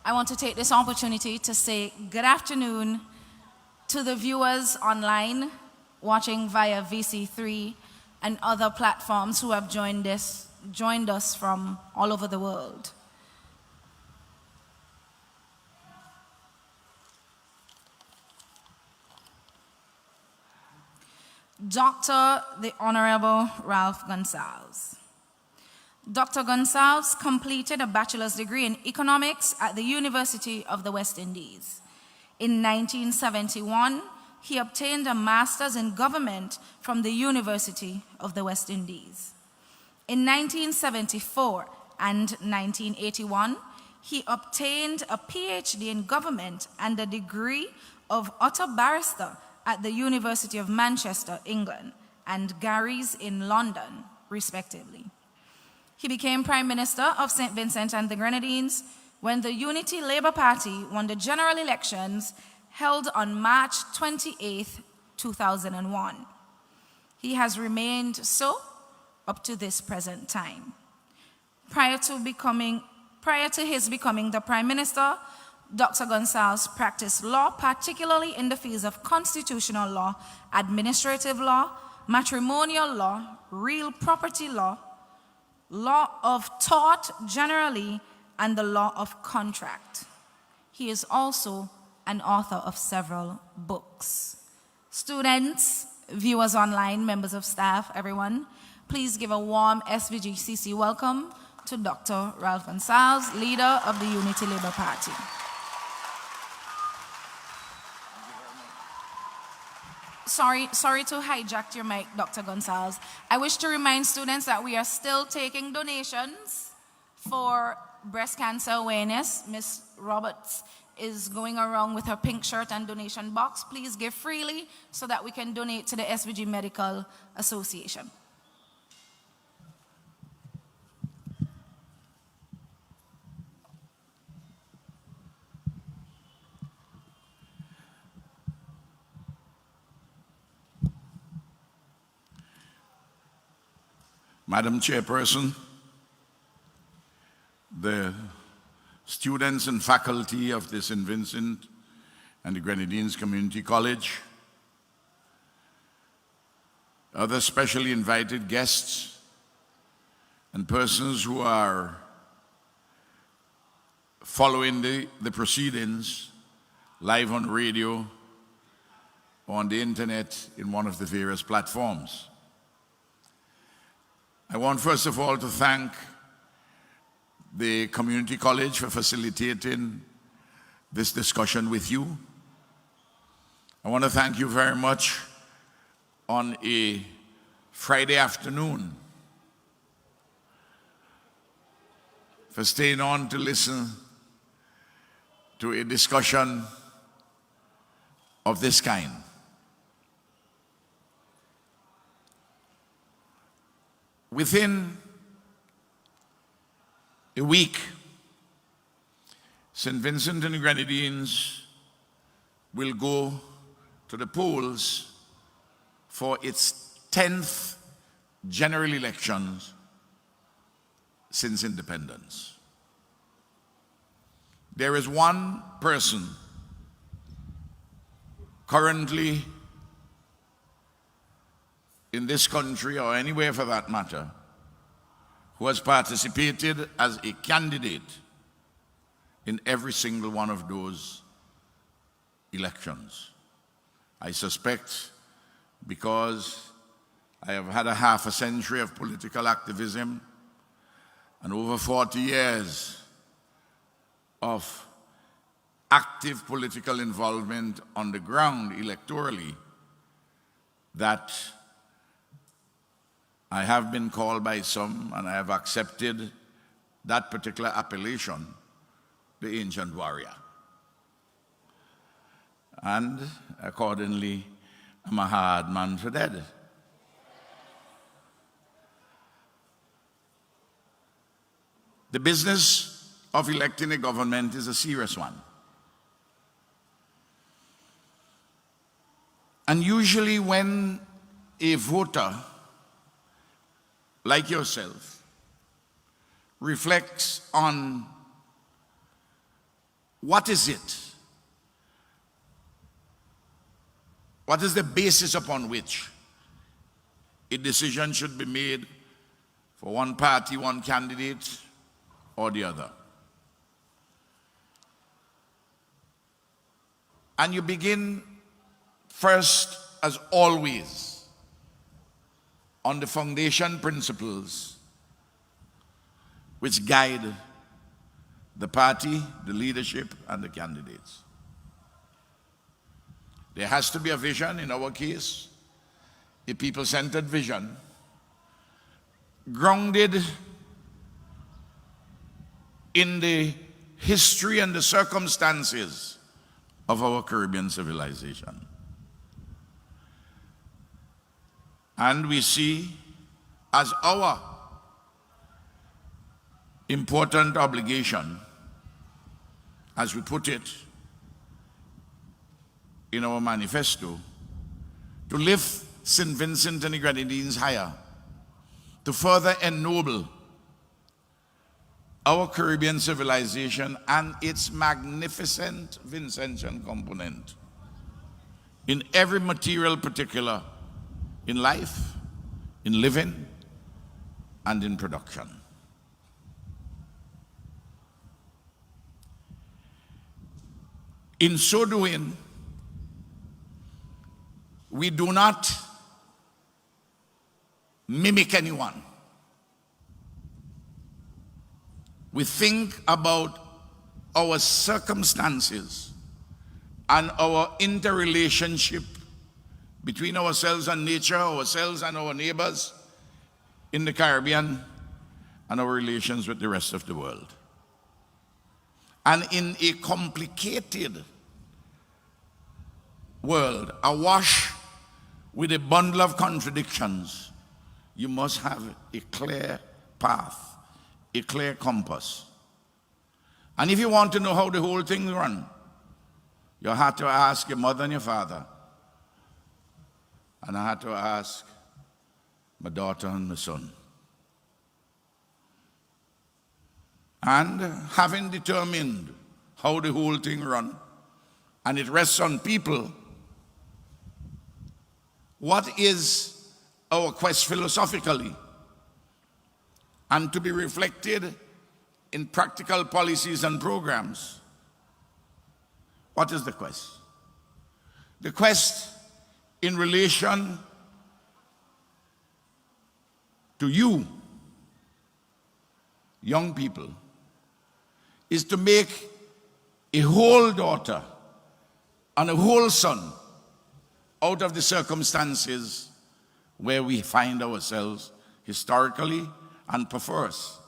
I want to take this opportunity to say good afternoon to the viewers online watching via VC3 and other platforms who have joined us from all over the world. Dr. the Honorable Ralph Gonsalves. Dr. Gonsalves completed a bachelor's degree in economics at the University of the West Indies. In 1971, he obtained a master's in government from the University of the West Indies. In 1974 and 1981, he obtained a PhD in government and a degree of Author Barrister at the University of Manchester, England, and Gary's in London, respectively. He became Prime Minister of St. Vincent and the Grenadines when the Unity Labour Party won the general elections held on March 28, 2001. He has remained so up to this present time. Prior to his becoming the Prime Minister, Dr. Gonsalves practiced law, particularly in the fields of constitutional law, administrative law, matrimonial law, real property law, law of tort generally, and the law of contract. He is also an author of several books. Students, viewers online, members of staff, everyone, please give a warm SVGCC welcome to Dr. Ralph Gonsalves, leader of the Unity Labour Party. Sorry to hijack your mic, Dr. Gonsalves. I wish to remind students that we are still taking donations for breast cancer awareness. Ms. Roberts is going around with her pink shirt and donation box. Please give freely so that we can donate to the SVG Medical Association. Madam Chairperson, the students and faculty of the St. Vincent and the Grenadines Community College, other specially invited guests, and persons who are following the proceedings live on radio or on the internet in one of the various platforms. I want first of all to thank the Community College for facilitating this discussion with you. I want to thank you very much on a Friday afternoon for staying on to listen to a discussion of this kind. Within a week, St. Vincent and the Grenadines will go to the polls for its 10th general elections since independence. There is one person currently in this country, or anywhere for that matter, who has participated as a candidate in every single one of those elections. I suspect because I have had a half a century of political activism and over 40 years of active political involvement on the ground electorally, that I have been called by some, and I have accepted that particular appellation, the ancient warrior. And accordingly, I'm a hard man for that. The business of electing a government is a serious one. And usually when a voter like yourself reflects on What is it? What is the basis upon which a decision should be made for one party, one candidate, or the other? And you begin first, as always, on the foundation principles which guide the party, the leadership, and the candidates. There has to be a vision, in our case, a people-centered vision, grounded in the history and the circumstances of our Caribbean civilization. And we see as our important obligation, as we put it in our manifesto, to lift St. Vincent and the Grenadines higher, to further ennoble our Caribbean civilization and its magnificent Vincentian component in every material particular in life, in living, and in production. In so doing, we do not mimic anyone. We think about our circumstances and our interrelationship between ourselves and nature, ourselves and our neighbors in the Caribbean, and our relations with the rest of the world. And in a complicated world, awash with a bundle of contradictions, you must have a clear path, a clear compass. And if you want to know how the whole thing runs, you have to ask your mother and your father. And I had to ask my daughter and my son. And having determined how the whole thing runs, and it rests on people, what is our quest philosophically? And to be reflected in practical policies and programs. What is the quest? The quest in relation to you, young people, is to make a whole daughter and a whole son out of the circumstances where we find ourselves historically and perverse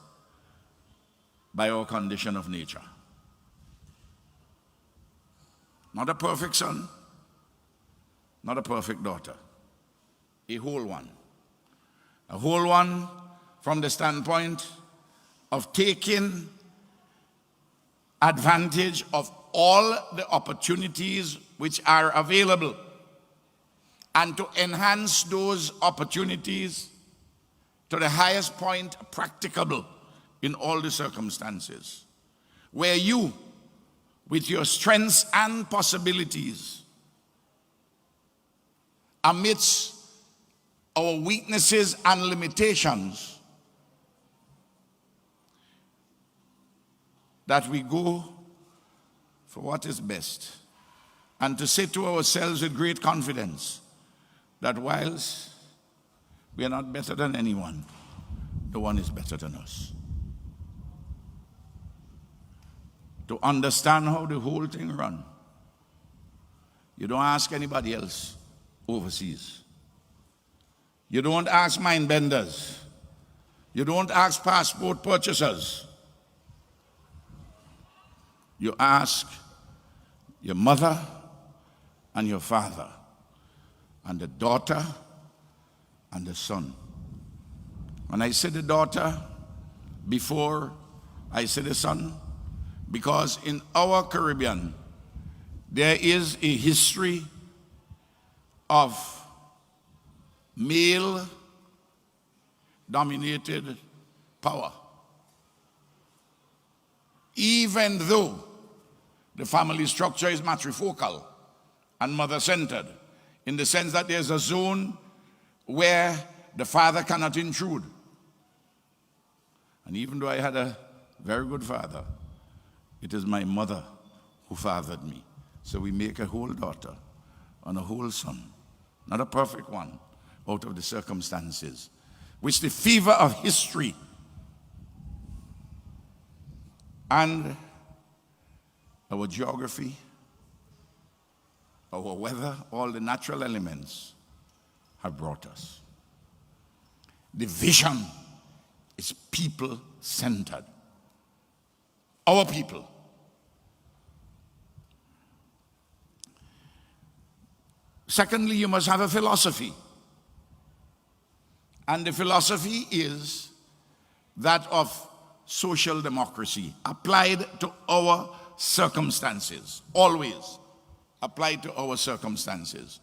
by our condition of nature. Not a perfect son, not a perfect daughter, a whole one. A whole one from the standpoint of taking advantage of all the opportunities which are available and to enhance those opportunities to the highest point practicable in all the circumstances, where you, with your strengths and possibilities, amidst our weaknesses and limitations, that we go for what is best, and to say to ourselves with great confidence that whilst we are not better than anyone, no one is better than us. To understand how the whole thing runs, you don't ask anybody else overseas. You don't ask mind benders. You don't ask passport purchasers. You ask your mother and your father and the daughter and the son. When I say the daughter, before I say the son, because in our Caribbean, there is a history of male-dominated power. Even though the family structure is matrifocal and mother-centered, in the sense that there's a zone where the father cannot intrude. And even though I had a very good father, it is my mother who fathered me. So we make a whole daughter and a whole son, not a perfect one, out of the circumstances, which the fever of history and our geography, our weather, all the natural elements have brought us. The vision is people-centered. Our people. Secondly, you must have a philosophy. And the philosophy is that of social democracy, applied to our circumstances, always applied to our circumstances.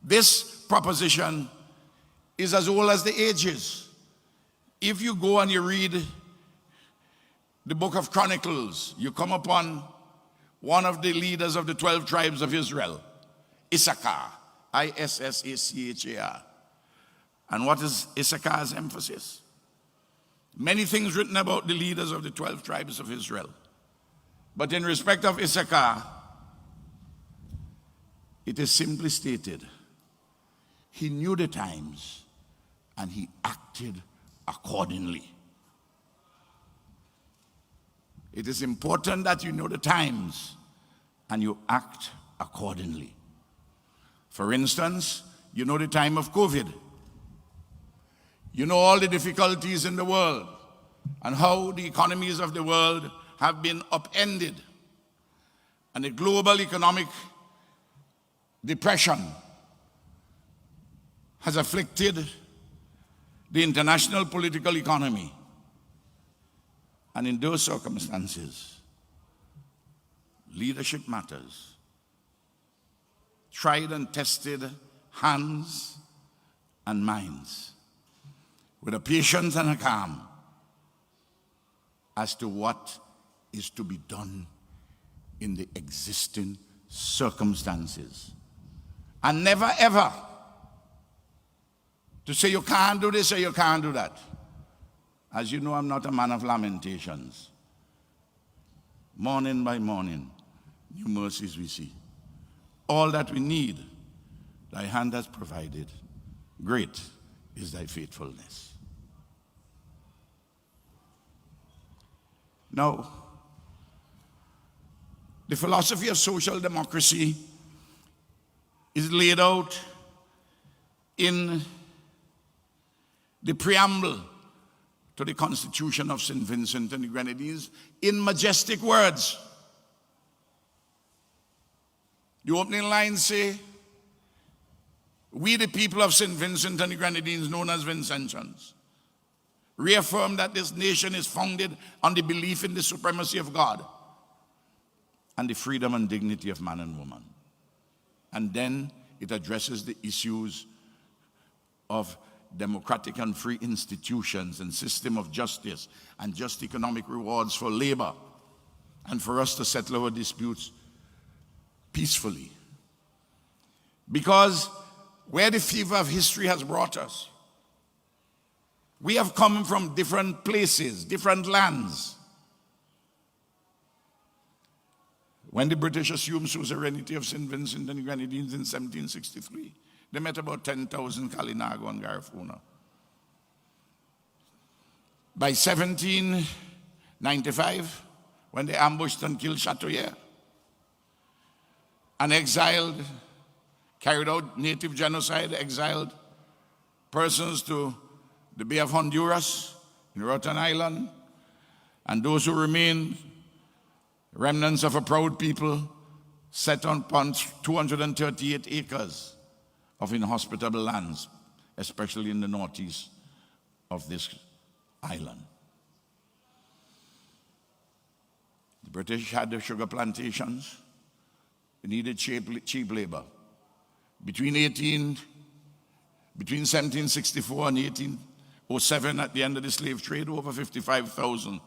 This proposition is as old as the ages. If you go and you read the book of Chronicles, you come upon one of the leaders of the 12 tribes of Israel, Issachar, Issachar. And what is Issachar's emphasis? Many things written about the leaders of the 12 tribes of Israel. But in respect of Issachar, it is simply stated, he knew the times and he acted accordingly. It is important that you know the times and you act accordingly. For instance, you know the time of COVID. You know all the difficulties in the world and how the economies of the world have been upended. And the global economic depression has afflicted the international political economy. And in those circumstances, leadership matters. Tried and tested hands and minds, with a patience and a calm as to what is to be done in the existing circumstances. And never ever to say you can't do this or you can't do that. As you know, I'm not a man of lamentations. Morning by morning, new mercies we see. All that we need, thy hand has provided. Great is thy faithfulness. Now, the philosophy of social democracy is laid out in the preamble to the Constitution of St. Vincent and the Grenadines in majestic words. The opening lines say, we the people of St. Vincent and the Grenadines, known as Vincentians, reaffirm that this nation is founded on the belief in the supremacy of God and the freedom and dignity of man and woman. And then it addresses the issues of democratic and free institutions and system of justice and just economic rewards for labor and for us to settle our disputes peacefully. Because where the fever of history has brought us, we have come from different places, different lands. When the British assumed suzerainty of St. Vincent and the Grenadines in 1763, they met about 10,000 Kalinago and Garifuna. By 1795, when they ambushed and killed Chateaubriand and exiled, carried out native genocide, exiled persons to the Bay of Honduras, in Roatan Island, and those who remained, remnants of a proud people, set upon 238 acres of inhospitable lands, especially in the northeast of this island. The British had the sugar plantations. They needed cheap labor. Between 1764 and 1807, at the end of the slave trade, over 55,000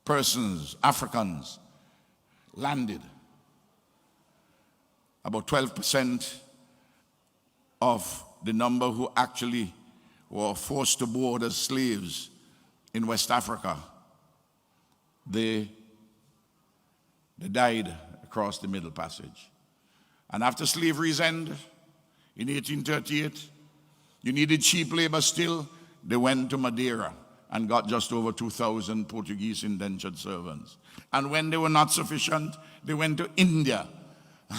persons, Africans, landed about 12% of the number who actually were forced to board as slaves in West Africa, they died across the Middle Passage. And after slavery's end in 1838, you needed cheap labor still, they went to Madeira and got just over 2,000 Portuguese indentured servants. And when they were not sufficient, they went to India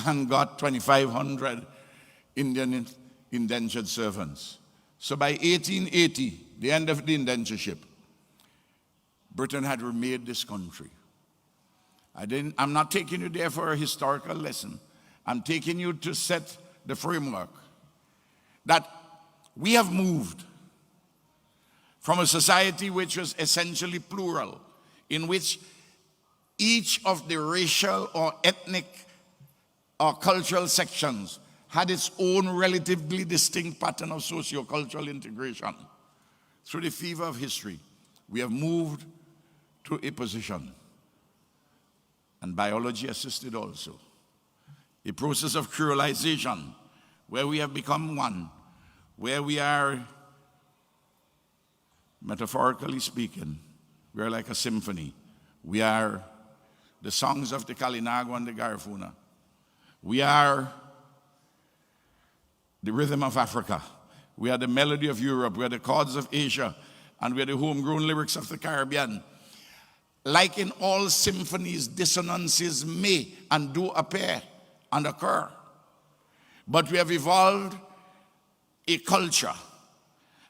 and got 2,500 Indian indentured servants. So by 1880, the end of the indentureship, Britain had remade this country. I'm not taking you there for a historical lesson. I'm taking you to set the framework that we have moved from a society which was essentially plural, in which each of the racial or ethnic or cultural sections had its own relatively distinct pattern of socio-cultural integration. Through the fever of history, we have moved to a position, and biology assisted also, a process of creolization, where we have become one, where we are, metaphorically speaking, we are like a symphony. We are the songs of the Kalinago and the Garifuna. We are the rhythm of Africa. We are the melody of Europe. We are the chords of Asia. And we are the homegrown lyrics of the Caribbean. Like in all symphonies, dissonances may and do appear and occur. But we have evolved a culture,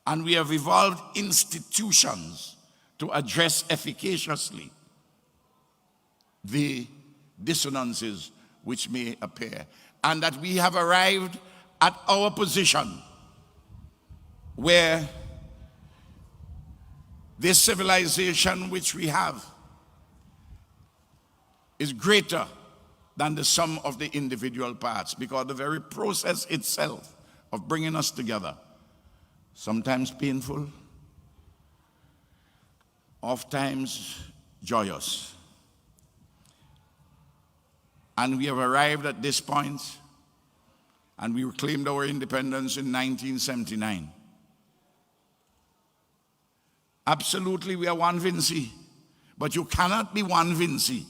and we have evolved institutions to address efficaciously the dissonances which may appear. And that we have arrived at our position where this civilization which we have is greater than the sum of the individual parts, because the very process itself of bringing us together, sometimes painful, oftentimes joyous. And we have arrived at this point, and we claimed our independence in 1979. Absolutely, we are one Vincy, but you cannot be one Vincy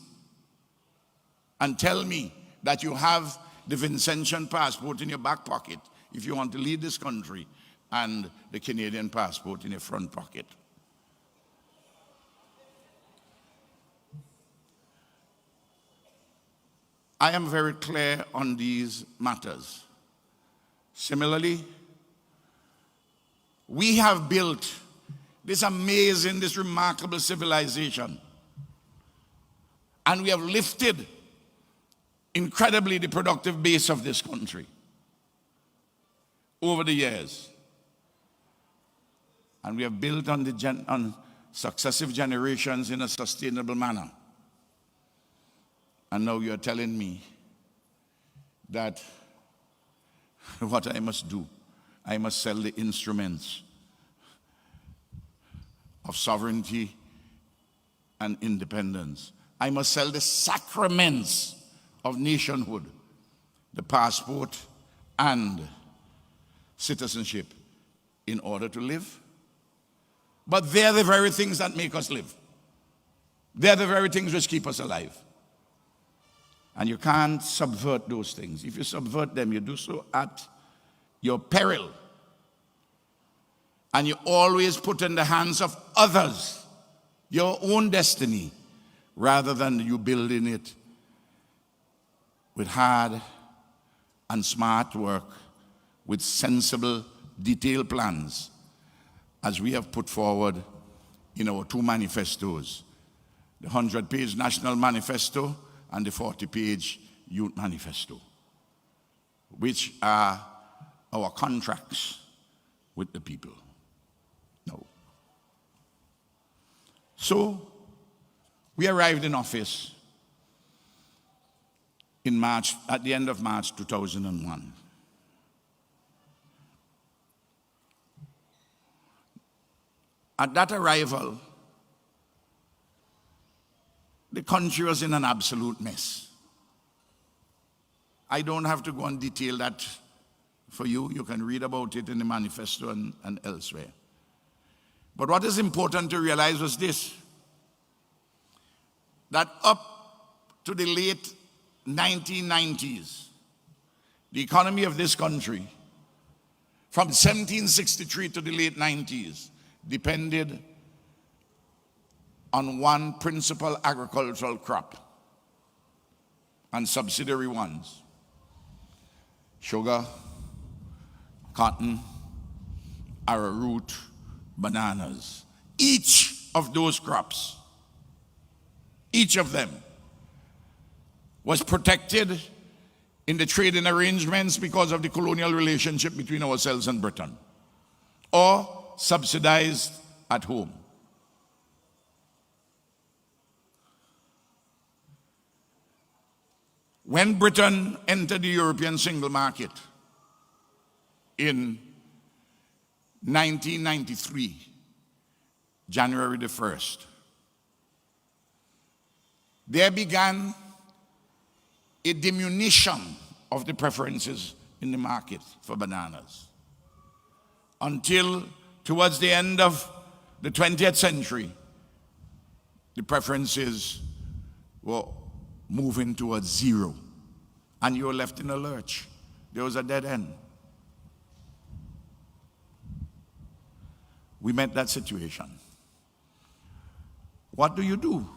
and tell me that you have the Vincentian passport in your back pocket if you want to lead this country, and the Canadian passport in your front pocket. I am very clear on these matters. Similarly, we have built this amazing, this remarkable civilization, and we have lifted incredibly the productive base of this country over the years. And we have built on successive generations in a sustainable manner. And now you're telling me that what I must do, I must sell the instruments of sovereignty and independence. I must sell the sacraments of nationhood, the passport and citizenship, in order to live. But they're the very things that make us live. They're the very things which keep us alive. And you can't subvert those things. If you subvert them, you do so at your peril. And you always put in the hands of others your own destiny, rather than you building it with hard and smart work, with sensible, detailed plans, as we have put forward in our two manifestos, the 100-page National Manifesto and the 40-page Youth Manifesto, which are our contracts with the people. No. So, we arrived in office in March, at the end of March 2001. At that arrival, the country was in an absolute mess. I don't have to go and detail that for you. You can read about it in the manifesto and elsewhere. But what is important to realize was this, that up to the late 1990s, the economy of this country, from 1763 to the late 90s, depended on one principal agricultural crop and subsidiary ones: sugar, cotton, arrowroot, bananas. Each of those crops, each of them, was protected in the trading arrangements because of the colonial relationship between ourselves and Britain, or subsidized at home. When Britain entered the European single market in 1993, January the 1st, there began a diminution of the preferences in the market for bananas, until towards the end of the 20th century, the preferences were moving towards zero, and you were left in a lurch. There was a dead end. We met that situation. What do?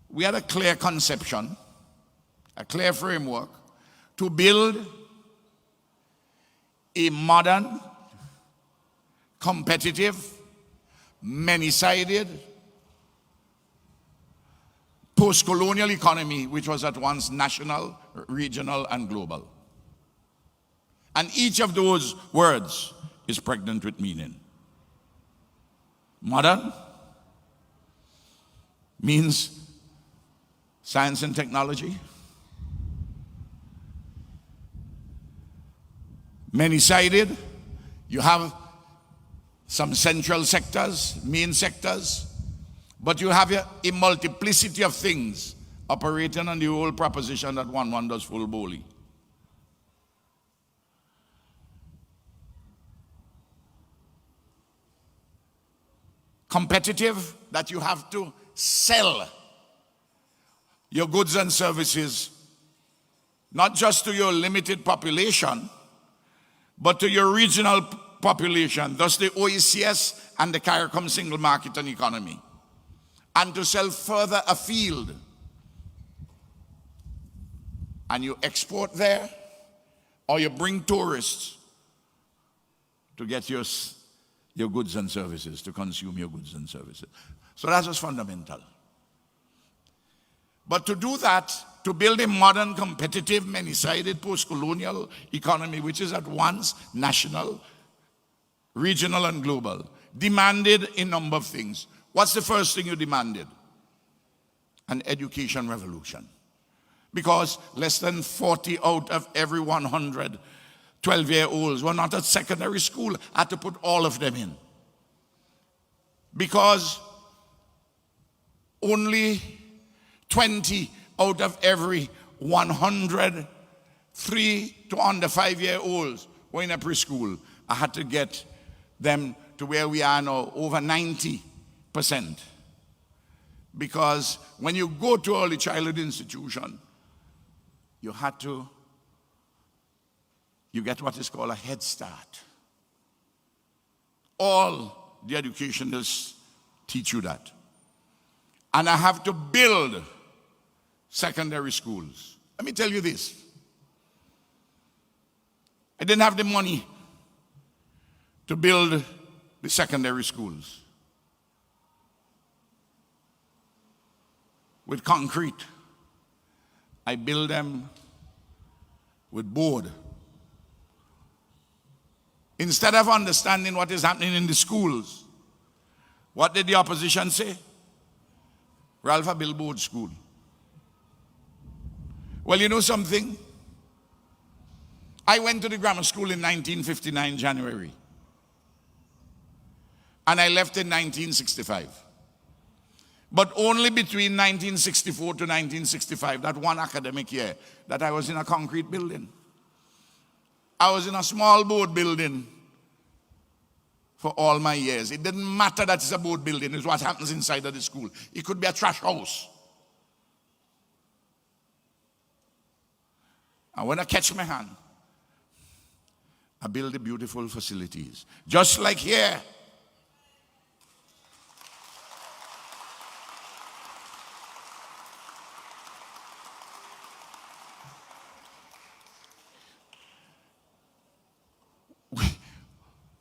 We had a clear conception, a clear framework to build a modern, competitive, many-sided, post-colonial economy which was at once national, regional, and global. And each of those words is pregnant with meaning. Modern means science and technology. Many-sided, you have some central sectors, main sectors, but you have a multiplicity of things operating on the whole proposition that one wonders full bowly. Competitive, that you have to sell your goods and services not just to your limited population, but to your regional population, thus the OECS and the CARICOM single market and economy, and to sell further afield. And you export there, or you bring tourists to get your goods and services, to consume your goods and services. So that was fundamental. But to do that, to build a modern, competitive, many-sided, post-colonial economy, which is at once national, regional, and global, demanded a number of things. What's the first thing you demanded? An education revolution. Because less than 40 out of every 100 12-year-olds were not at secondary school. I had to put all of them in. Because only 20 out of every 100 3 to under 5-year-olds were in a preschool. I had to get them to where we are now, over 90%. Because when you go to early childhood institution, you get what is called a head start. All the educationists teach you that. And I have to build secondary schools. Let me tell you this. I didn't have the money to build the secondary schools with concrete. I build them with board. Instead of understanding what is happening in the schools, what did the opposition say? Ralph, a billboard school. Well, you know something? I went to the grammar school in 1959, January. And I left in 1965. But only between 1964 to 1965, that one academic year, that I was in a concrete building. I was in a small board building for all my years. It didn't matter that it's a board building, it's what happens inside of the school. It could be a trash house. And when I catch my hand, I build the beautiful facilities. Just like here.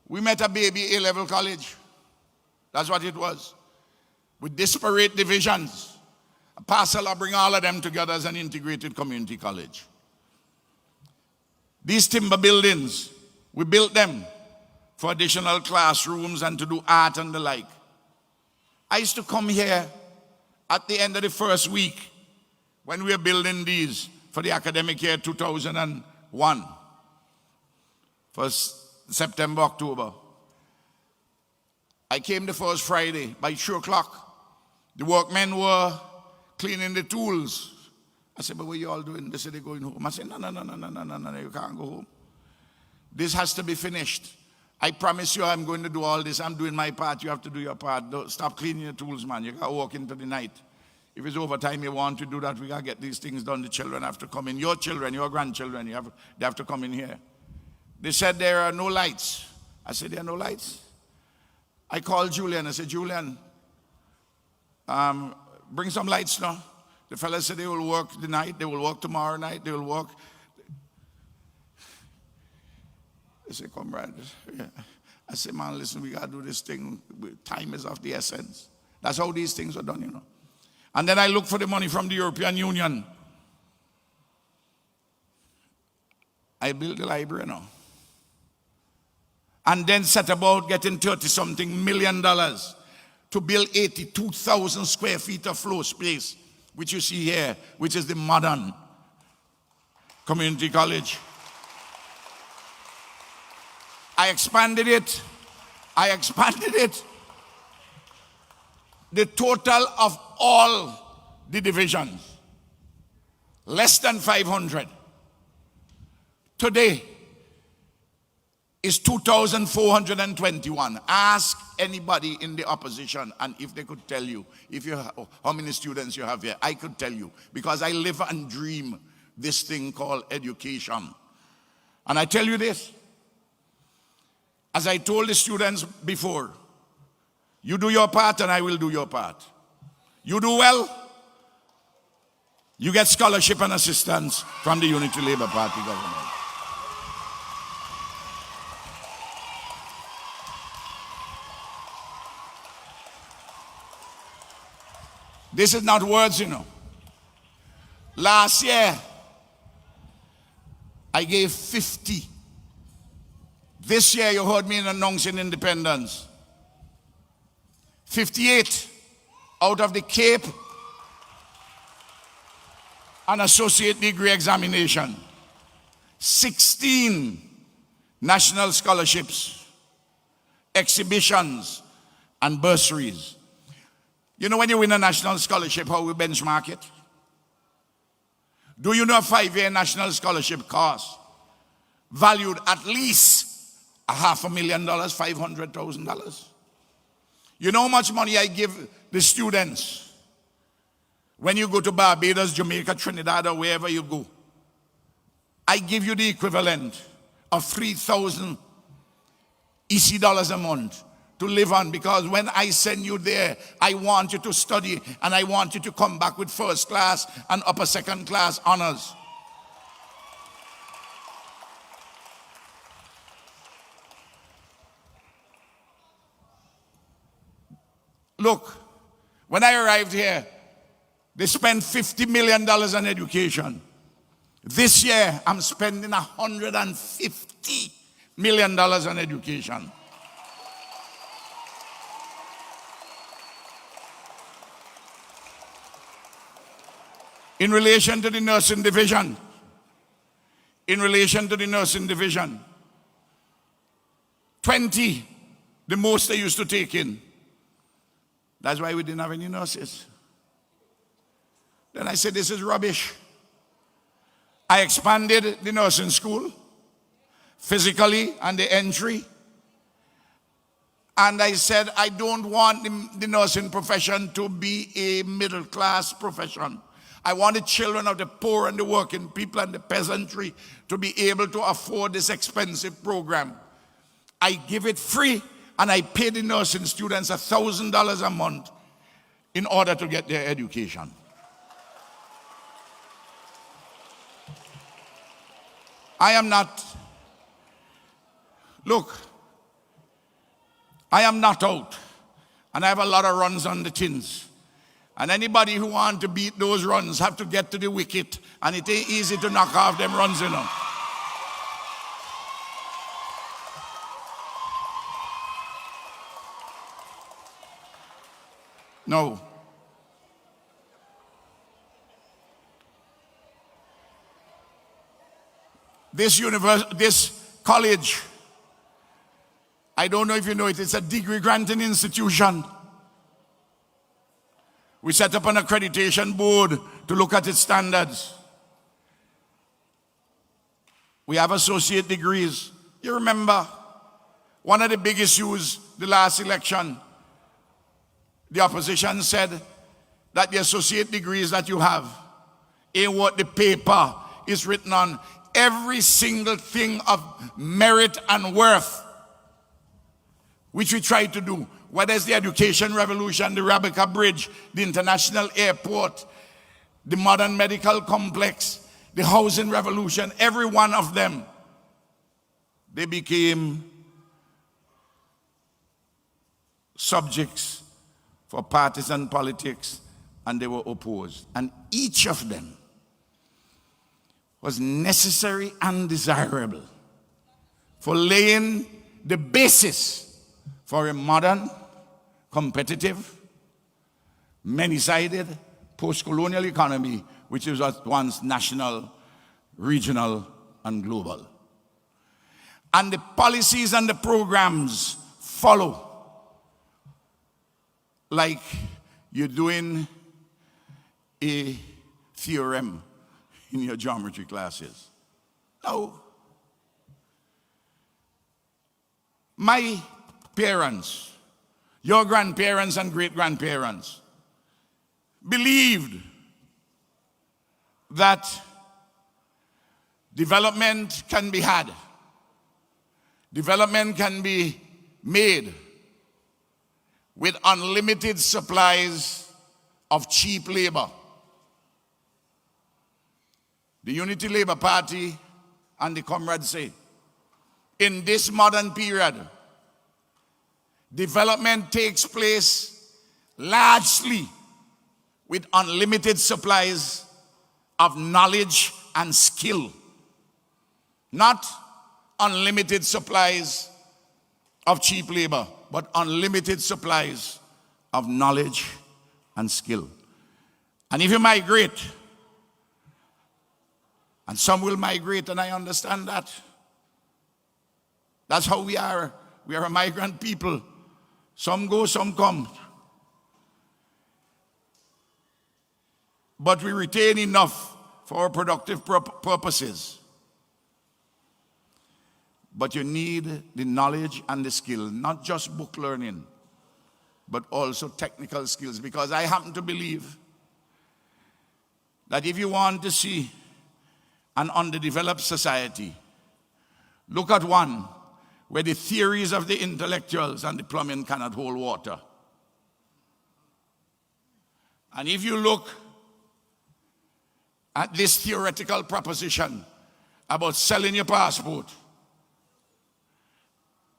We met a baby A-level college. That's what it was. With disparate divisions. A parcel of bring all of them together as an integrated community college. These timber buildings, we built them for additional classrooms and to do art and the like. I used to come here at the end of the first week when we were building these for the academic year 2001. First September, October. I came the first Friday by 2 o'clock. The workmen were cleaning the tools. I said, but what are you all doing? They said they're going home. I said, no, you can't go home. This has to be finished. I promise you I'm going to do all this. I'm doing my part. You have to do your part. Don't stop cleaning your tools, man. You got to work into the night. If it's overtime you want to do that, we got to get these things done. The children have to come in. Your children, your grandchildren, they have to come in here. They said there are no lights. I said, there are no lights. I called Julian. I said, Julian, bring some lights now. The fellas said they will work the night. They will work tomorrow night. They will work. They said, comrade. Yeah. I said, man, listen, we got to do this thing. Time is of the essence. That's how these things are done, you know. And then I looked for the money from the European Union. I built the library now. And then set about getting $30-something million to build 82,000 square feet of floor space, which you see here, which is the modern community college. I expanded it. The total of all the divisions, less than 500. Today is 2,421. Ask anybody in the opposition, and if they could tell you how many students you have here, I could tell you, because I live and dream this thing called education. And I tell you this, as I told the students before, you do your part and I will do your part. You do well, you get scholarship and assistance from the Unity Labour Party government. This is not words, you know. Last year, I gave 50. This year, you heard me announcing independence. 58 out of the Cape and associate degree examination. 16 national scholarships, exhibitions, and bursaries. You know when you win a national scholarship, how we benchmark it? Do you know a 5-year national scholarship cost valued at least $500,000, $500,000? You know how much money I give the students when you go to Barbados, Jamaica, Trinidad, or wherever you go? I give you the equivalent of 3,000 EC dollars a month to live on, because when I send you there, I want you to study and I want you to come back with first class and upper second class honors. Look, when I arrived here, they spent $50 million on education. This year, I'm spending $150 million on education. In relation to the nursing division, 20, the most they used to take in. That's why we didn't have any nurses. Then I said, this is rubbish. I expanded the nursing school physically and the entry. And I said, I don't want the nursing profession to be a middle class profession. I want the children of the poor and the working people and the peasantry to be able to afford this expensive program. I give it free, and I pay the nursing students $1,000 a month in order to get their education. I am not out, and I have a lot of runs on the tins. And anybody who want to beat those runs have to get to the wicket, and it ain't easy to knock off them runs, you know. No. This college, I don't know if you know it, it's a degree granting institution. We set up an accreditation board to look at its standards. We have associate degrees. You remember, one of the big issues the last election, the opposition said that the associate degrees that you have ain't what the paper is written on. Every single thing of merit and worth, which we try to do, whether it's the education revolution, the Rebecca Bridge, the international airport, the modern medical complex, the housing revolution, every one of them, they became subjects for partisan politics, and they were opposed. And each of them was necessary and desirable for laying the basis for a modern, competitive, many-sided, post-colonial economy, which was at once national, regional, and global. And the policies and the programs follow like you're doing a theorem in your geometry classes. No. My parents, your grandparents and great-grandparents believed that development can be had. Development can be made with unlimited supplies of cheap labor. The Unity Labour Party and the comrades say, in this modern period, development takes place largely with unlimited supplies of knowledge and skill, not unlimited supplies of cheap labor, but unlimited supplies of knowledge and skill. And if you migrate, and some will migrate, and I understand that. That's how we are. We are a migrant people. Some go, some come. But we retain enough for our productive purposes. But you need the knowledge and the skill, not just book learning, but also technical skills. Because I happen to believe that if you want to see an underdeveloped society, look at one where the theories of the intellectuals and the plumbing cannot hold water. And if you look at this theoretical proposition about selling your passport,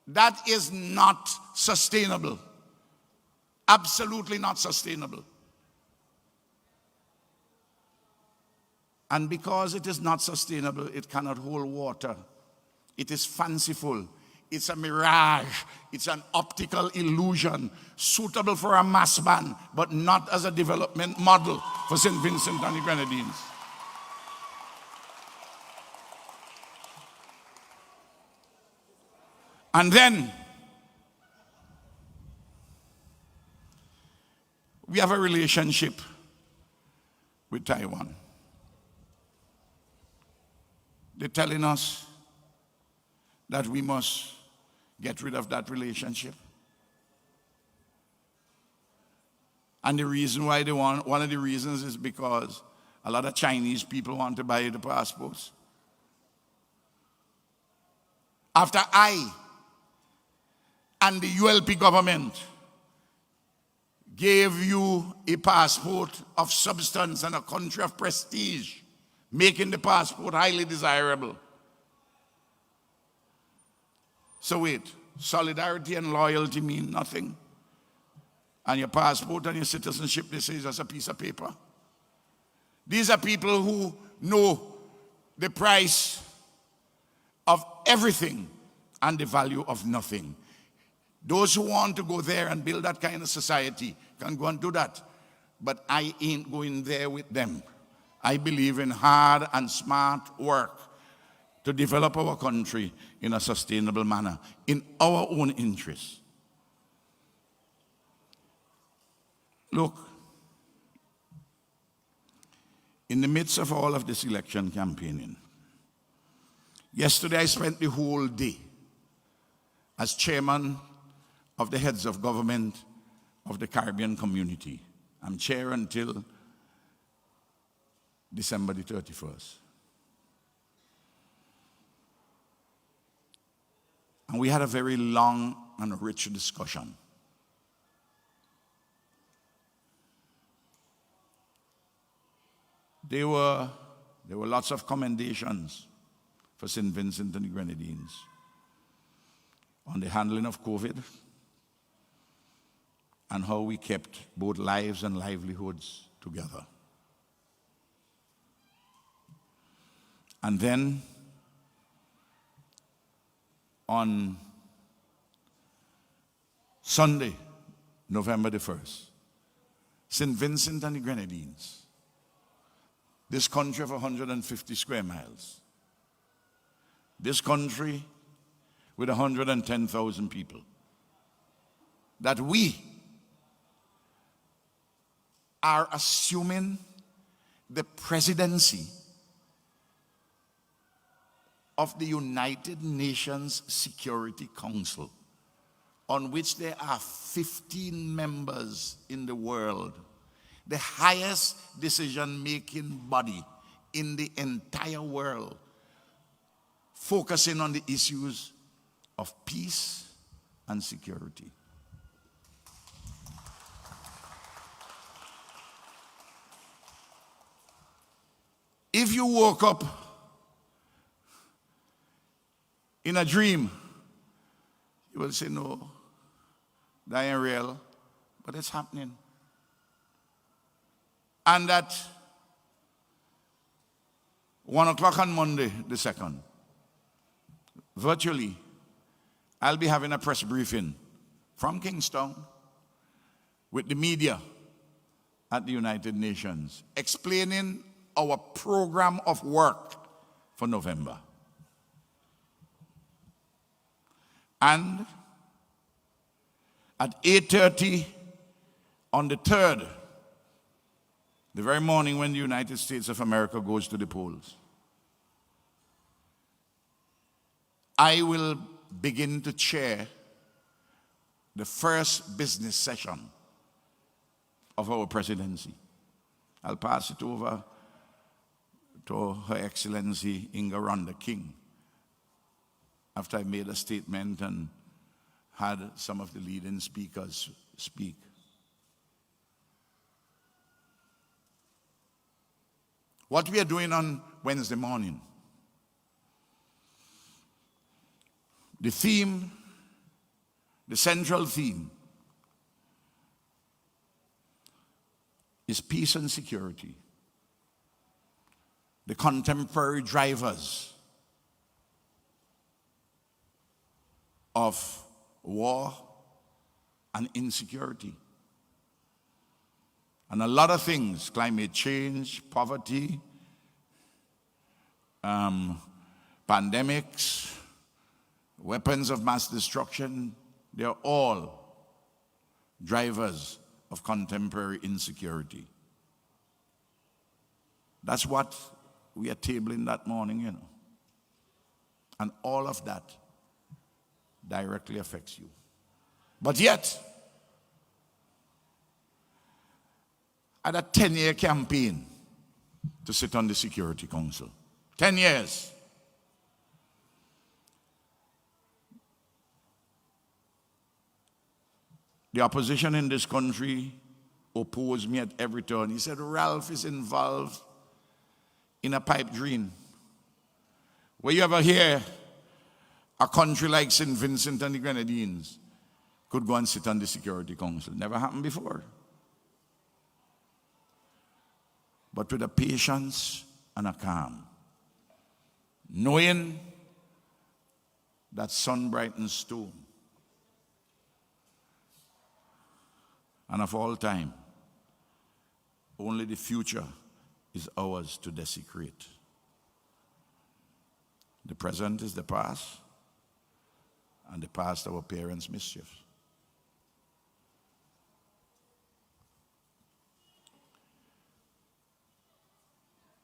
that is not sustainable. Absolutely not sustainable. And because it is not sustainable, it cannot hold water. It is fanciful. It's a mirage. It's an optical illusion suitable for a mass band, but not as a development model for St. Vincent and the Grenadines. And then, We have a relationship with Taiwan. They're telling us that we must get rid of that relationship. And the reason why they want, one of the reasons is because a lot of Chinese people want to buy the passports. After I and the ULP government gave you a passport of substance and a country of prestige, making the passport highly desirable. So wait, solidarity and loyalty mean nothing? And your passport and your citizenship, they say, is just a piece of paper? These are people who know the price of everything and the value of nothing. Those who want to go there and build that kind of society can go and do that. But I ain't going there with them. I believe in hard and smart work to develop our country in a sustainable manner, in our own interest. Look, in the midst of all of this election campaigning, yesterday I spent the whole day as chairman of the heads of government of the Caribbean community. I'm chair until December the 31st. And we had a very long and rich discussion. There were lots of commendations for St. Vincent and the Grenadines on the handling of COVID and how we kept both lives and livelihoods together. And then on Sunday, November the 1st, St. Vincent and the Grenadines, this country of 150 square miles, this country with 110,000 people, that we are assuming the presidency of the United Nations Security Council, on which there are 15 members in the world, the highest decision-making body in the entire world, focusing on the issues of peace and security. If you woke up in a dream, you will say, no, that ain't real, but it's happening. And at 1 o'clock on Monday, the 2nd, virtually, I'll be having a press briefing from Kingstown with the media at the United Nations, explaining our program of work for November. And at 8:30 on the 3rd, the very morning when the United States of America goes to the polls, I will begin to chair the first business session of our presidency. I'll pass it over to Her Excellency Inga Ronda King after I made a statement and had some of the leading speakers speak. What we are doing on Wednesday morning, the theme, the central theme, is peace and security. The contemporary drivers of war and insecurity. And a lot of things, climate change, poverty, pandemics, weapons of mass destruction, they're all drivers of contemporary insecurity. That's what we are tabling that morning, you know. And all of that directly affects you. But yet, I had a 10-year campaign to sit on the Security Council. 10 years. The opposition in this country opposed me at every turn. He said, Ralph is involved in a pipe dream. Where you ever hear a country like St. Vincent and the Grenadines could go and sit on the Security Council? Never happened before. But with a patience and a calm, knowing that sun brightens storm, and of all time, only the future is ours to desecrate. The present is the past, and the past our parents' mischief.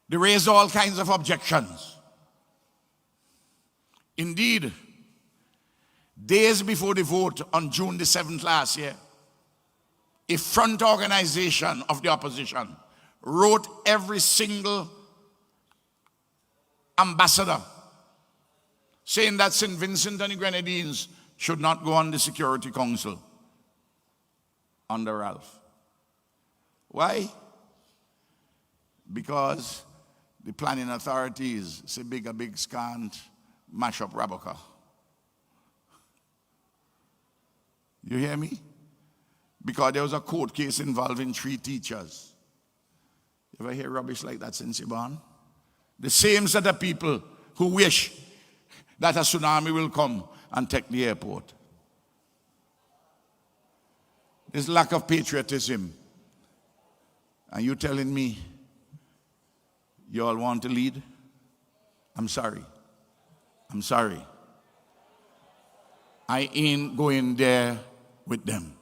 They raised all kinds of objections. Indeed, days before the vote on June the 7th last year, a front organization of the opposition wrote every single ambassador saying that St. Vincent and the Grenadines should not go on the Security Council under Ralph. Why? Because the planning authorities say big can't mash up Raboka. You hear me? Because there was a court case involving 3 teachers. You ever hear rubbish like that since you're born? The same set of people who wish that a tsunami will come and take the airport. This lack of patriotism. And you telling me you all want to lead? I'm sorry. I'm sorry. I ain't going there with them.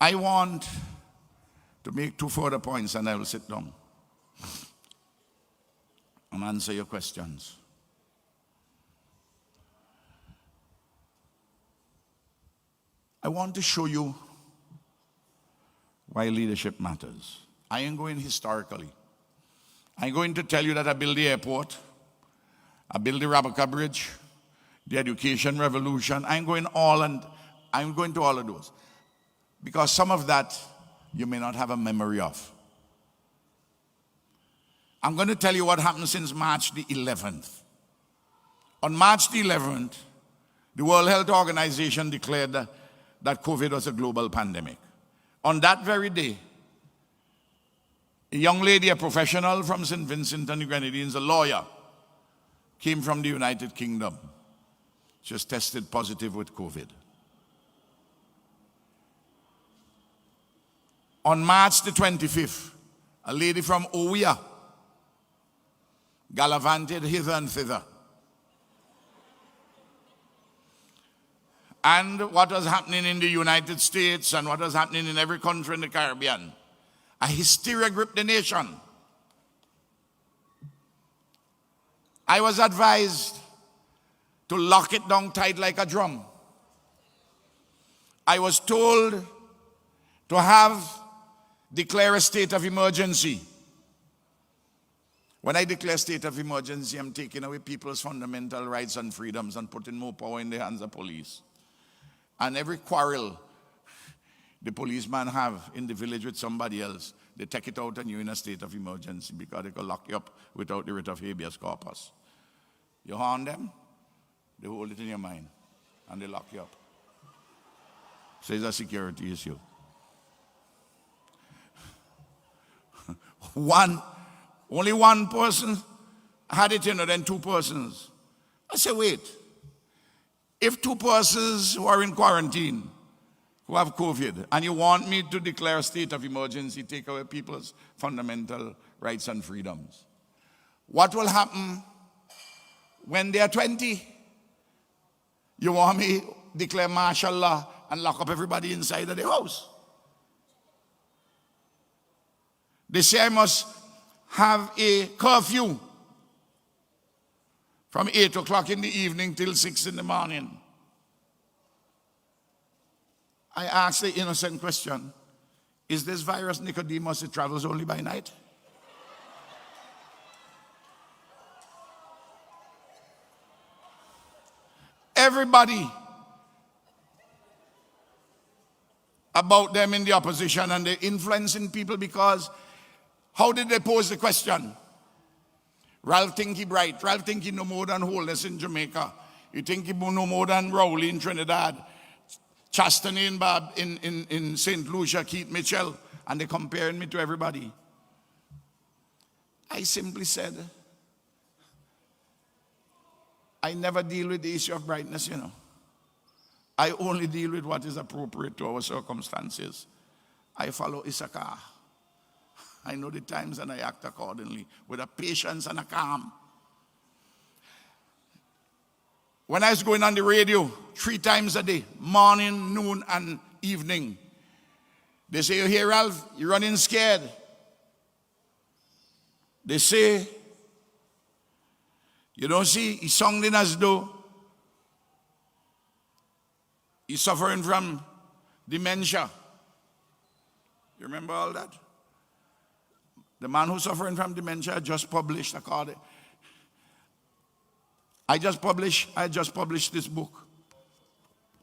I want to make 2 further points and I will sit down and answer your questions. I want to show you why leadership matters. I ain't going historically. I'm going to tell you that I built the airport, I built the Raboka Bridge, the education revolution. I'm going to all of those. Because some of that you may not have a memory of. I'm going to tell you what happened since March the 11th. On March the 11th, the World Health Organization declared that COVID was a global pandemic. On that very day, a young lady, a professional from St. Vincent and the Grenadines, a lawyer, came from the United Kingdom. She was tested positive with COVID. On March the 25th, a lady from Owiya gallivanted hither and thither. And what was happening in the United States and what was happening in every country in the Caribbean, a hysteria gripped the nation. I was advised to lock it down tight like a drum. I was told to declare a state of emergency. When I declare state of emergency, I'm taking away people's fundamental rights and freedoms and putting more power in the hands of police. And every quarrel the policeman have in the village with somebody else, they take it out on you in a state of emergency because they can lock you up without the writ of habeas corpus. You harm them, they hold it in your mind, and they lock you up. So it's a security issue. Only one person had it, then 2 persons. I said, wait. If 2 persons who are in quarantine, who have COVID, and you want me to declare a state of emergency, take away people's fundamental rights and freedoms, What will happen when they are 20? You want me declare martial law and lock up everybody inside of the house? They say I must have a curfew from 8 o'clock in the evening till 6 in the morning. I ask the innocent question, is this virus Nicodemus, it travels only by night? Everybody about them in the opposition, and they're influencing people because how did they pose the question? Ralph think he bright. Ralph think he know more than Holness in Jamaica. You think he know more than Rowley in Trinidad, Chastany in St. Lucia, Keith Mitchell, and they're comparing me to everybody. I simply said, I never deal with the issue of brightness, you know. I only deal with what is appropriate to our circumstances. I follow Issachar. I know the times and I act accordingly with a patience and a calm. When I was going on the radio 3 times a day, morning, noon, and evening, they say, you hear, Ralph, you're running scared. They say, you don't see, he's sounding as though he's suffering from dementia. You remember all that? The man who's suffering from dementia just published I just published this book.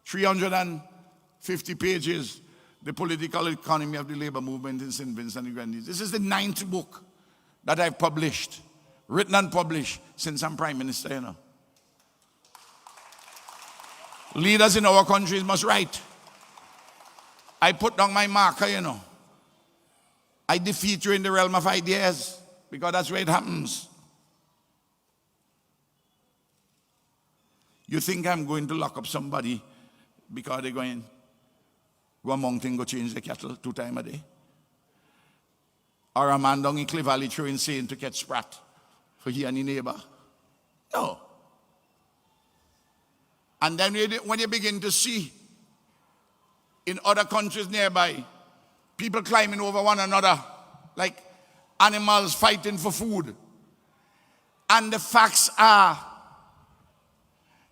350 pages, The Political Economy of the Labor Movement in St. Vincent and the Grenadines. This is the 9th book that I've published, written and published since I'm Prime Minister, you know. Leaders in our countries must write. I put down my marker, you know. I defeat you in the realm of ideas because that's where it happens. You think I'm going to lock up somebody because they're going go a mountain, go change the cattle 2 times a day? Or a man down in Clay Valley throwing sand to catch sprat for he and his neighbor? No. And then when you begin to see in other countries nearby, people climbing over one another like animals fighting for food. And the facts are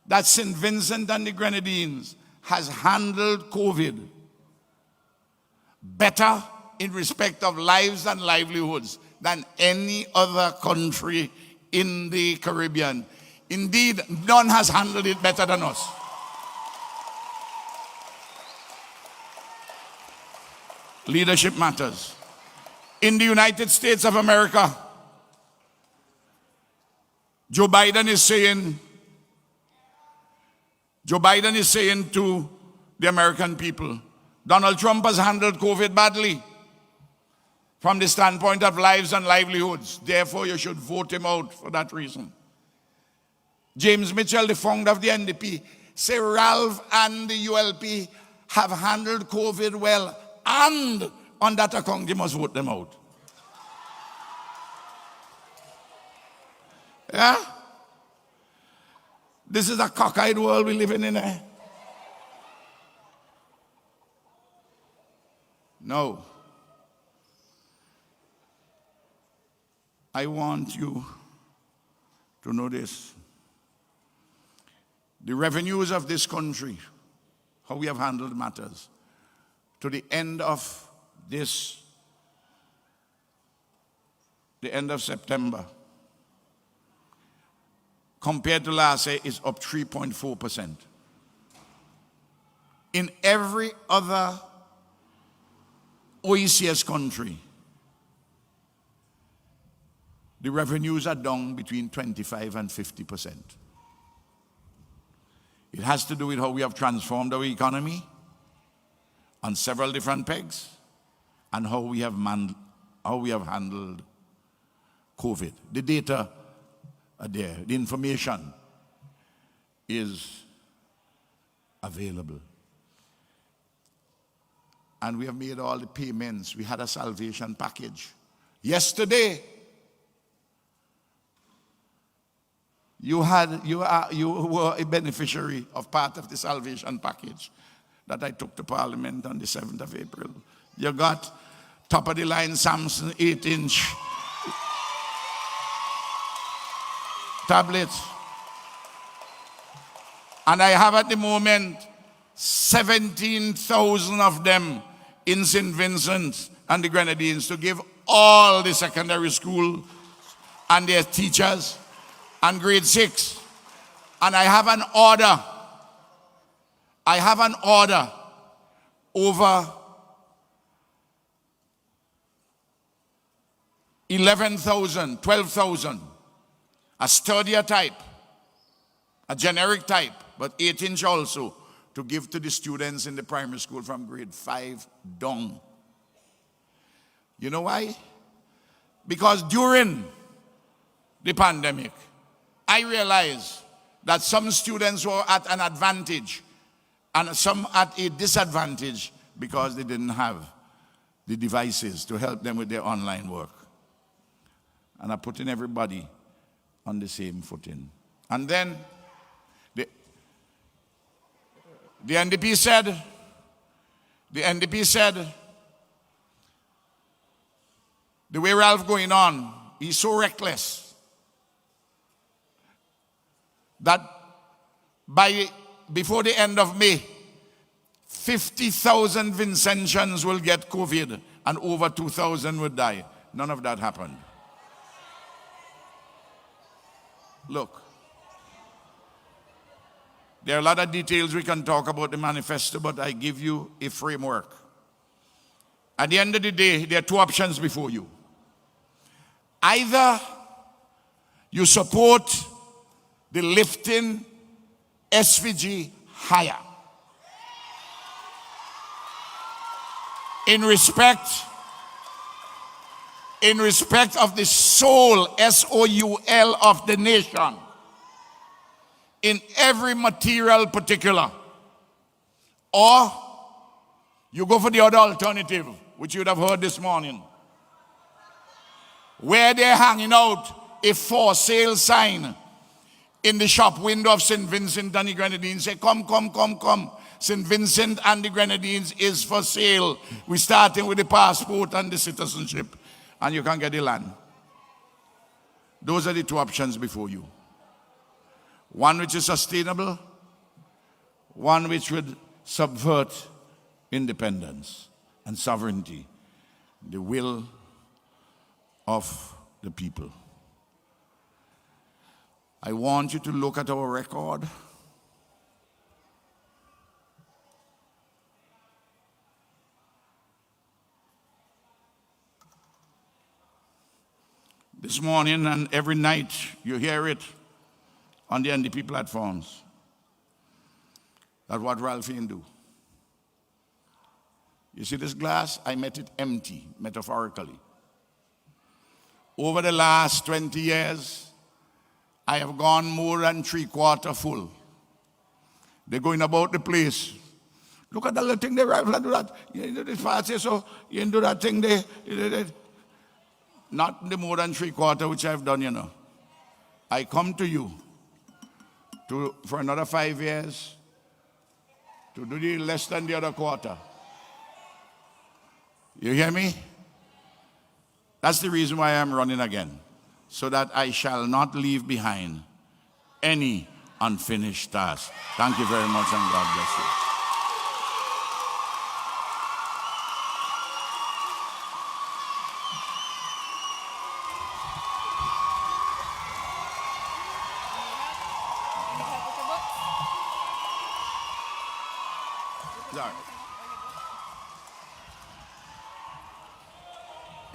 that St. Vincent and the Grenadines has handled COVID better in respect of lives and livelihoods than any other country in the Caribbean. Indeed, none has handled it better than us. Leadership matters. In the United States of America, Joe Biden is saying to the American people, Donald Trump has handled COVID badly from the standpoint of lives and livelihoods. Therefore, you should vote him out for that reason. James Mitchell, the founder of the NDP, say Ralph and the ULP have handled COVID well, and on that account, you must vote them out. Yeah? This is a cockeyed world we live in, eh? No. I want you to know this. The revenues of this country, how we have handled matters, to the end of September, compared to last year, is up 3.4%. In every other OECS country, the revenues are down between 25 and 50%. It has to do with how we have transformed our economy on several different pegs and how we have handled COVID. The data are there. The information is available. And we have made all the payments. We had a salvation package. Yesterday, You were a beneficiary of part of the salvation package that I took to Parliament on the 7th of April. You got top of the line Samsung 8-inch tablets. And I have at the moment 17,000 of them in St. Vincent and the Grenadines to give all the secondary school and their teachers and grade 6. And I have an order over 11,000, 12,000, a sturdier type, a generic type, but 8-inch also, to give to the students in the primary school from grade 5 down. You know why? Because during the pandemic, I realized that some students were at an advantage and some at a disadvantage because they didn't have the devices to help them with their online work. And I'm putting everybody on the same footing. And then the NDP said, the way Ralph going on, he's so reckless that before the end of May, 50,000 Vincentians will get COVID and over 2,000 will die. None of that happened. Look, there are a lot of details we can talk about the manifesto, but I give you a framework. At the end of the day, there are two options before you. Either you support the lifting SVG higher in respect of the soul, S-O-U-L, of the nation, in every material particular, or you go for the other alternative, which you would have heard this morning, where they're hanging out a for sale sign in the shop window of St. Vincent and the Grenadines. Say, come, come, come, come. St. Vincent and the Grenadines is for sale. We're starting with the passport and the citizenship, and you can get the land. Those are the two options before you. One which is sustainable, one which would subvert independence and sovereignty, the will of the people. I want you to look at our record. This morning and every night you hear it on the NDP platforms. That's what Ralph do. You see this glass? I met it empty, metaphorically. Over the last 20 years, I have gone more than 3/4 full. They're going about the place. Look at that little thing they Ralph do that. You do this fast, so you do that thing there. Not the more than 3/4 which I've done, you know. I come to you for another 5 years to do the less than the other quarter. You hear me? That's the reason why I'm running again, so that I shall not leave behind any unfinished task. Thank you very much, and God bless you.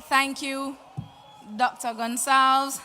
Thank you, Dr. Gonsalves.